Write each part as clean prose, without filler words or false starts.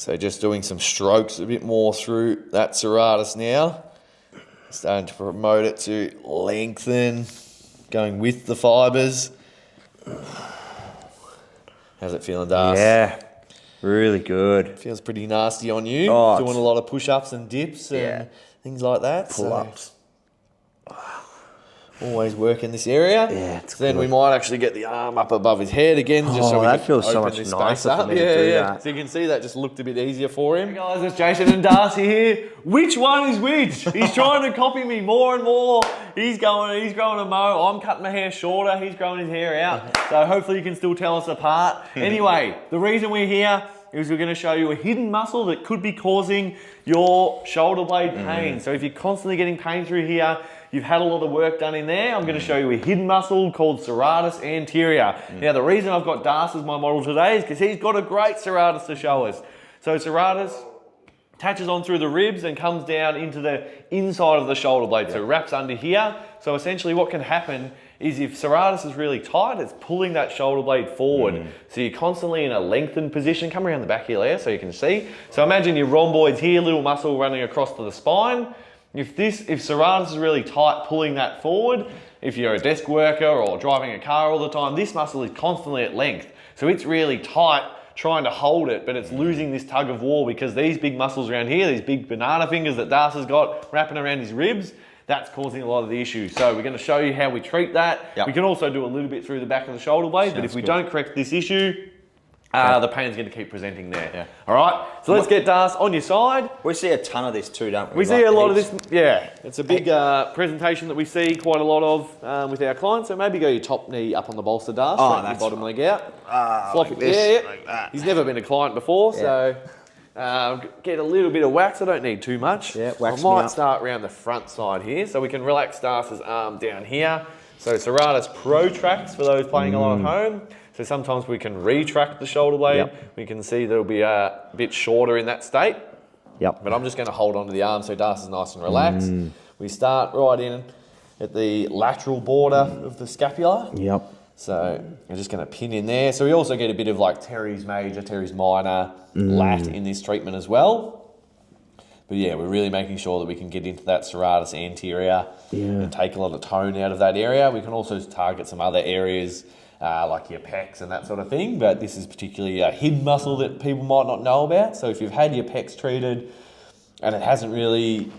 So just doing some strokes a bit more through that serratus now. Starting to promote it to lengthen, going with the fibres. How's it feeling, Das? Yeah, really good. Feels pretty nasty on you. Oh, doing a lot of push-ups and dips and things like that. Pull-ups. Always work in this area. Yeah, it's so then we might actually get the arm up above his head again, just so we that can feels open so much this nicer space up. for me to do that. So you can see that just looked a bit easier for him. Hey guys, it's Jason and Darcy here. Which one is which? He's trying to copy me more and more. He's growing a mo. I'm cutting my hair shorter. He's growing his hair out. So hopefully you can still tell us apart. Anyway, the reason we're here is we're going to show you a hidden muscle that could be causing your shoulder blade pain. So if you're constantly getting pain through here, you've had a lot of work done in there, I'm going to show you a hidden muscle called Serratus Anterior. Now the reason I've got Das as my model today is because he's got a great Serratus to show us. So Serratus attaches on through the ribs and comes down into the inside of the shoulder blade. So it wraps under here. So essentially what can happen is if Serratus is really tight, it's pulling that shoulder blade forward. So you're constantly in a lengthened position. Come around the back here, Leah, so you can see. So imagine your rhomboids here, little muscle running across to the spine. If Serratus is really tight, pulling that forward, if you're a desk worker or driving a car all the time, this muscle is constantly at length. So it's really tight, trying to hold it, but it's losing this tug of war because these big muscles around here, these big banana fingers that Das has got wrapping around his ribs, that's causing a lot of the issues. So we're going to show you how we treat that. We can also do a little bit through the back of the shoulder blade, but if we don't correct this issue, the pain's going to keep presenting there. All right, so let's get Das on your side. We see a ton of this too, don't we? We see a lot of this, It's a big presentation that we see quite a lot of with our clients. So maybe go your top knee up on the bolster, Das. Oh, that's your bottom leg out. Flop like this, like that. He's never been a client before, so get a little bit of wax. I don't need too much. Yeah, wax I might me up. start around the front side here, so we can relax Das's arm down here. So Serratus protracts for those playing along at home. So sometimes we can retract the shoulder blade. We can see that it'll be a bit shorter in that state. But I'm just going to hold onto the arm so Das is nice and relaxed. We start right in at the lateral border of the scapula. So I'm just going to pin in there. So we also get a bit of like teres major, teres minor, lat in this treatment as well. But yeah, we're really making sure that we can get into that Serratus anterior and take a lot of tone out of that area. We can also target some other areas like your pecs and that sort of thing, but this is particularly a hidden muscle that people might not know about. So if you've had your pecs treated and it hasn't really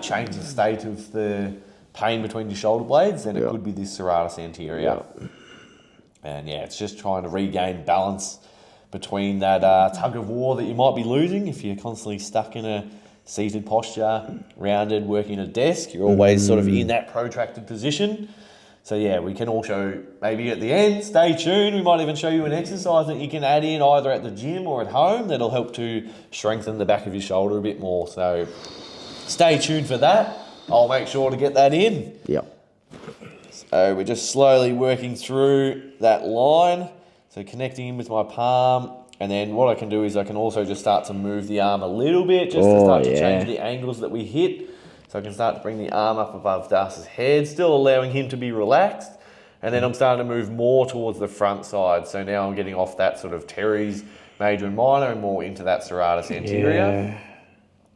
changed the state of the pain between your shoulder blades, then it could be this Serratus anterior. And yeah, it's just trying to regain balance between that tug of war that you might be losing if you're constantly stuck in a seated posture, rounded, working at a desk. You're always sort of in that protracted position. So yeah, we can also, maybe at the end, stay tuned, we might even show you an exercise that you can add in either at the gym or at home that'll help to strengthen the back of your shoulder a bit more. So stay tuned for that. I'll make sure to get that in. So we're just slowly working through that line. So connecting in with my palm. And then what I can do is I can also just start to move the arm a little bit just to start to change the angles that we hit. So I can start to bring the arm up above Das's head, still allowing him to be relaxed. And then I'm starting to move more towards the front side. So now I'm getting off that sort of teres major and minor and more into that Serratus anterior.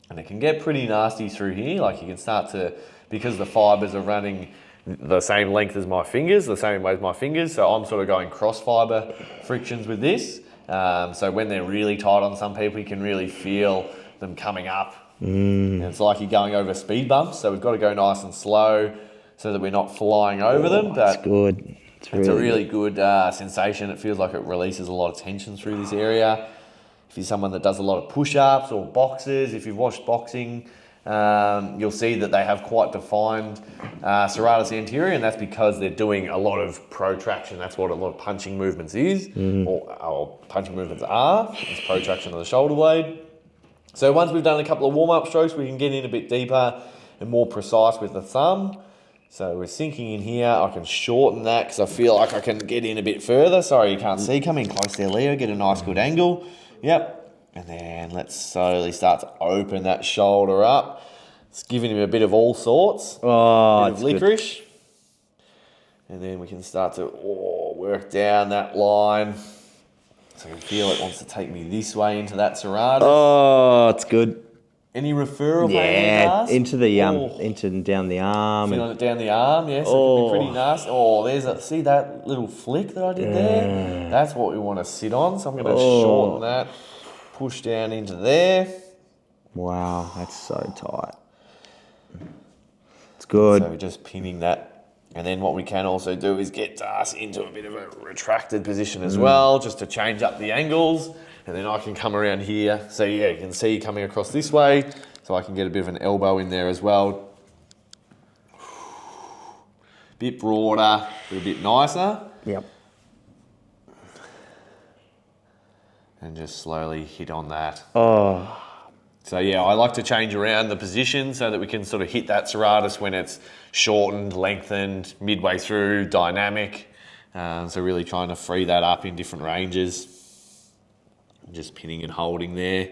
And it can get pretty nasty through here. Like you can start to, because the fibers are running the same length as my fingers, the same way as my fingers. So I'm sort of going cross fiber frictions with this. So when they're really tight on some people, you can really feel them coming up. And it's like you're going over speed bumps. So we've got to go nice and slow so that we're not flying over them. But that's good. It's a really good sensation. It feels like it releases a lot of tension through this area. If you're someone that does a lot of push-ups or boxes, if you've watched boxing, you'll see that they have quite defined Serratus anterior, and that's because they're doing a lot of protraction. That's what a lot of punching movements is, or punching movements are. It's protraction of the shoulder blade. So once we've done a couple of warm-up strokes, we can get in a bit deeper and more precise with the thumb. So we're sinking in here. I can shorten that because I feel like I can get in a bit further. Sorry, you can't see. Come in close there, Leo. Get a nice good angle. And then let's slowly start to open that shoulder up. It's giving him a bit of all sorts. A bit of licorice. Good. And then we can start to work down that line. So I can feel it wants to take me this way into that serratus. Oh, it's good. Any referral pain Yeah, into the Oh. into and down the arm. Feeling it down the arm, yes, it can be pretty nasty. Oh, see that little flick that I did there? That's what we want to sit on. So I'm going to shorten that, push down into there. Wow, that's so tight. It's good. So we're just pinning that. And then what we can also do is get us into a bit of a retracted position as well, just to change up the angles. And then I can come around here. So yeah, you can see coming across this way. So I can get a bit of an elbow in there as well. Bit broader, but a bit nicer. Yep. And just slowly hit on that. Oh. So yeah, I like to change around the position so that we can sort of hit that serratus when it's shortened, lengthened, midway through, dynamic. So really trying to free that up in different ranges. Just pinning and holding there.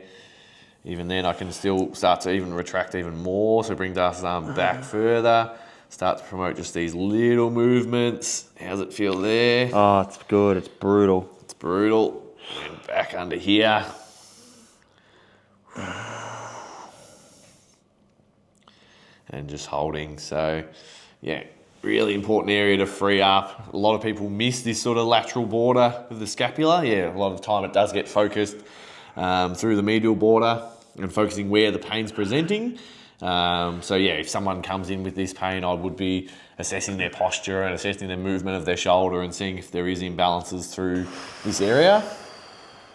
Even then I can still start to even retract even more. So bring Darcy's arm back further. Start to promote just these little movements. How's it feel there? Oh, it's good. It's brutal. It's brutal. And back under here. And just holding. So yeah, really important area to free up. A lot of people miss this sort of lateral border of the scapula. Yeah, a lot of the time it does get focused through the medial border and focusing where the pain's presenting. So yeah, if someone comes in with this pain, I would be assessing their posture and assessing the movement of their shoulder and seeing if there is imbalances through this area.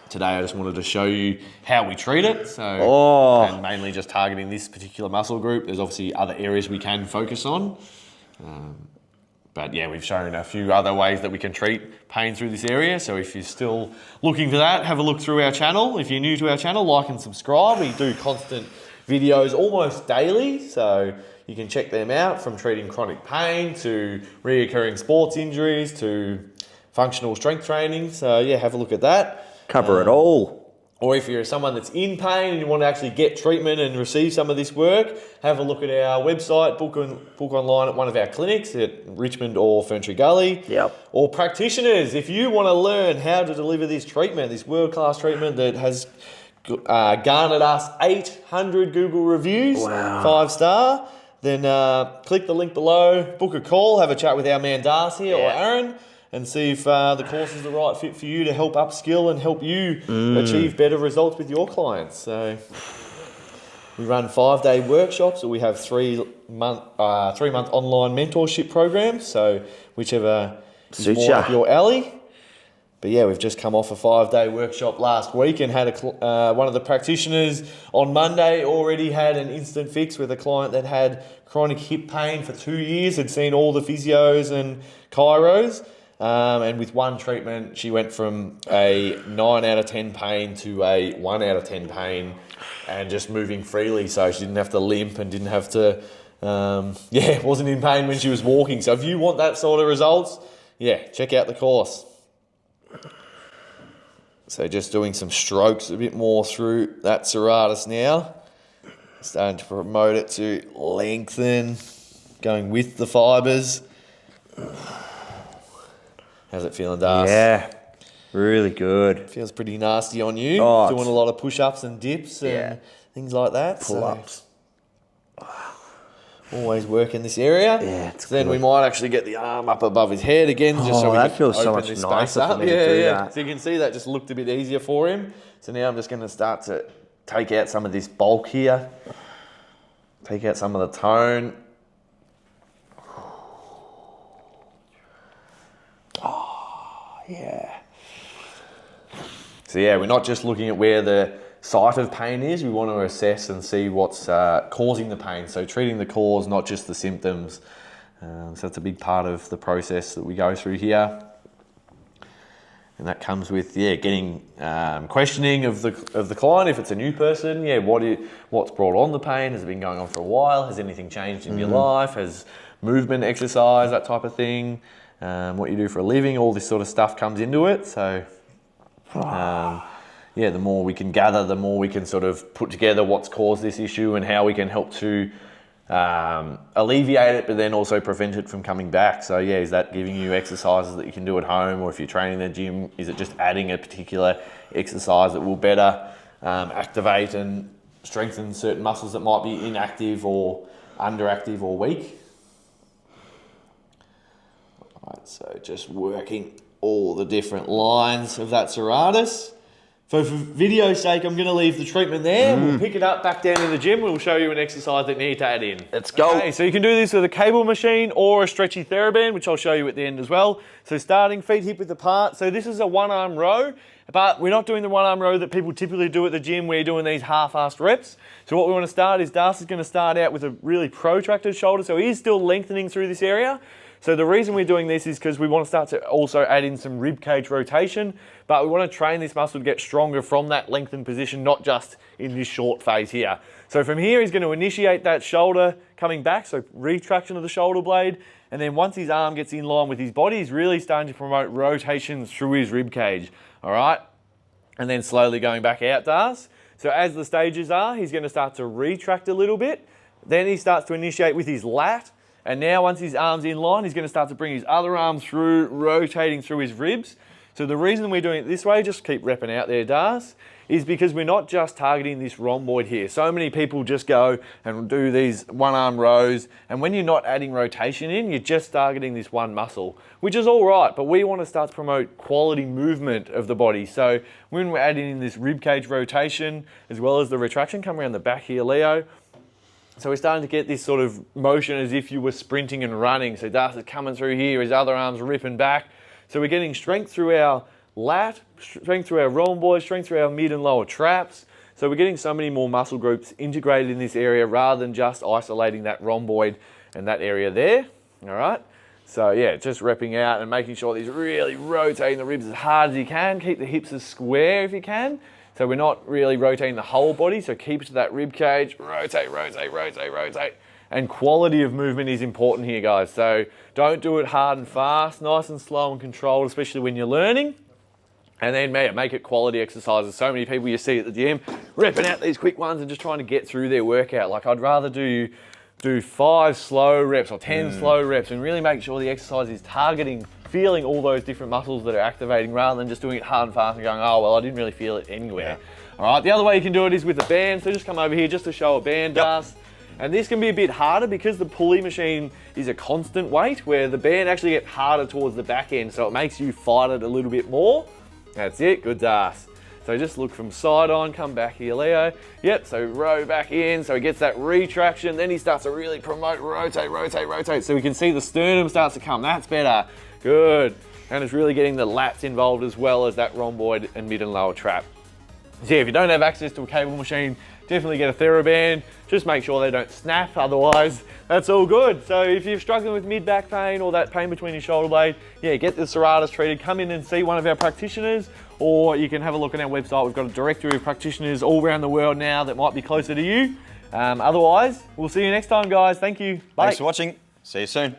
Today I just wanted to show you how we treat it. So, and mainly just targeting this particular muscle group. There's obviously other areas we can focus on. But yeah, we've shown a few other ways that we can treat pain through this area. So if you're still looking for that, have a look through our channel. If you're new to our channel, like and subscribe. We do constant videos almost daily. So you can check them out, from treating chronic pain to reoccurring sports injuries to functional strength training. So yeah, have a look at that. Cover it all. Or if you're someone that's in pain and you want to actually get treatment and receive some of this work, have a look at our website, book online at one of our clinics at Richmond or Ferntree Gully. Yep. Or practitioners, if you want to learn how to deliver this treatment, this world-class treatment that has garnered us 800 Google reviews, 5-star, then click the link below, book a call, have a chat with our man Darcy or Aaron, and see if the course is the right fit for you to help upskill and help you achieve better results with your clients. So we run 5-day workshops, or we have 3-month online mentorship programs. So whichever is more up your alley. But yeah, we've just come off a 5-day workshop last week and had one of the practitioners on Monday already had an instant fix with a client that had chronic hip pain for 2 years, had seen all the physios and chiros. And with one treatment, she went from a 9 out of 10 pain to a 1 out of 10 pain, and just moving freely. So she didn't have to limp and didn't have to, wasn't in pain when she was walking. So if you want that sort of results, yeah, check out the course. So just doing some strokes a bit more through that serratus now. Starting to promote it to lengthen, going with the fibres. How's it feeling, Darcy? Yeah, really good. Feels pretty nasty on you. Doing a lot of push-ups and dips and things like that. Pull-ups. So, always work in this area. Yeah, it's then we might actually get the arm up above his head again, just so we that can feels so open much this nicer space up. for me to do that. So you can see that just looked a bit easier for him. So now I'm just going to start to take out some of this bulk here. Take out some of the tone. Yeah. So yeah, we're not just looking at where the site of pain is. We want to assess and see what's causing the pain. So treating the cause, not just the symptoms. So that's a big part of the process that we go through here. And that comes with getting questioning of the client. If it's a new person, what's brought on the pain? Has it been going on for a while? Has anything changed in your life? Has movement, exercise, that type of thing? What you do for a living, all this sort of stuff comes into it. So, the more we can gather, the more we can sort of put together what's caused this issue and how we can help to alleviate it, but then also prevent it from coming back. So yeah, is that giving you exercises that you can do at home, or if you're training in the gym, is it just adding a particular exercise that will better activate and strengthen certain muscles that might be inactive or underactive or weak? All right, so just working all the different lines of that serratus. So for video's sake, I'm going to leave the treatment there. We'll pick it up back down in the gym. We'll show you an exercise that you need to add in. Let's go. Okay, so you can do this with a cable machine or a stretchy TheraBand, which I'll show you at the end as well. So starting feet hip width apart. So this is a one-arm row, but we're not doing the one-arm row that people typically do at the gym. We're doing these half-assed reps. So what we want to start is Das is going to start out with a really protracted shoulder. So he's still lengthening through this area. So the reason we're doing this is because we want to start to also add in some rib cage rotation, but we want to train this muscle to get stronger from that lengthened position, not just in this short phase here. So from here, he's going to initiate that shoulder coming back, so retraction of the shoulder blade, and then once his arm gets in line with his body, he's really starting to promote rotation through his rib cage, all right? And then slowly going back out, Das. So as the stages are, he's going to start to retract a little bit, then he starts to initiate with his lat. And now once his arm's in line, he's going to start to bring his other arm through, rotating through his ribs. So the reason we're doing it this way, just keep repping out there, Das, is because we're not just targeting this rhomboid here. So many people just go and do these one-arm rows, and when you're not adding rotation in, you're just targeting this one muscle, which is all right, but we want to start to promote quality movement of the body. So when we're adding in this rib cage rotation, as well as the retraction, come around the back here, Leo. So we're starting to get this sort of motion as if you were sprinting and running. So Das is coming through here, his other arm's ripping back. So we're getting strength through our lat, strength through our rhomboid, strength through our mid and lower traps. So we're getting so many more muscle groups integrated in this area rather than just isolating that rhomboid and that area there, all right? So yeah, just repping out and making sure that he's really rotating the ribs as hard as you can. Keep the hips as square if you can. So we're not really rotating the whole body, so keep it to that rib cage, rotate, rotate, rotate, rotate. And quality of movement is important here, guys. So don't do it hard and fast, nice and slow and controlled, especially when you're learning. And then make it quality exercises. So many people you see at the gym ripping out these quick ones and just trying to get through their workout. Like I'd rather do 5 slow reps or 10 slow reps and really make sure the exercise is targeting, feeling all those different muscles that are activating rather than just doing it hard and fast and going, oh, well, I didn't really feel it anywhere. Yeah. All right, the other way you can do it is with a band. So just come over here just to show a band, Das. And this can be a bit harder because the pulley machine is a constant weight where the band actually gets harder towards the back end. So it makes you fight it a little bit more. That's it, good, Das. So just look from side on, come back here, Leo. Yep, so row back in, so he gets that retraction, then he starts to really promote, rotate, rotate, rotate. So we can see the sternum starts to come, that's better. Good. And it's really getting the lats involved as well as that rhomboid and mid and lower trap. So yeah, if you don't have access to a cable machine, definitely get a TheraBand. Just make sure they don't snap, otherwise that's all good. So if you're struggling with mid-back pain or that pain between your shoulder blade, yeah, get the serratus treated, come in and see one of our practitioners, or you can have a look on our website. We've got a directory of practitioners all around the world now that might be closer to you. Otherwise, we'll see you next time, guys. Thank you. Bye. Thanks for watching. See you soon.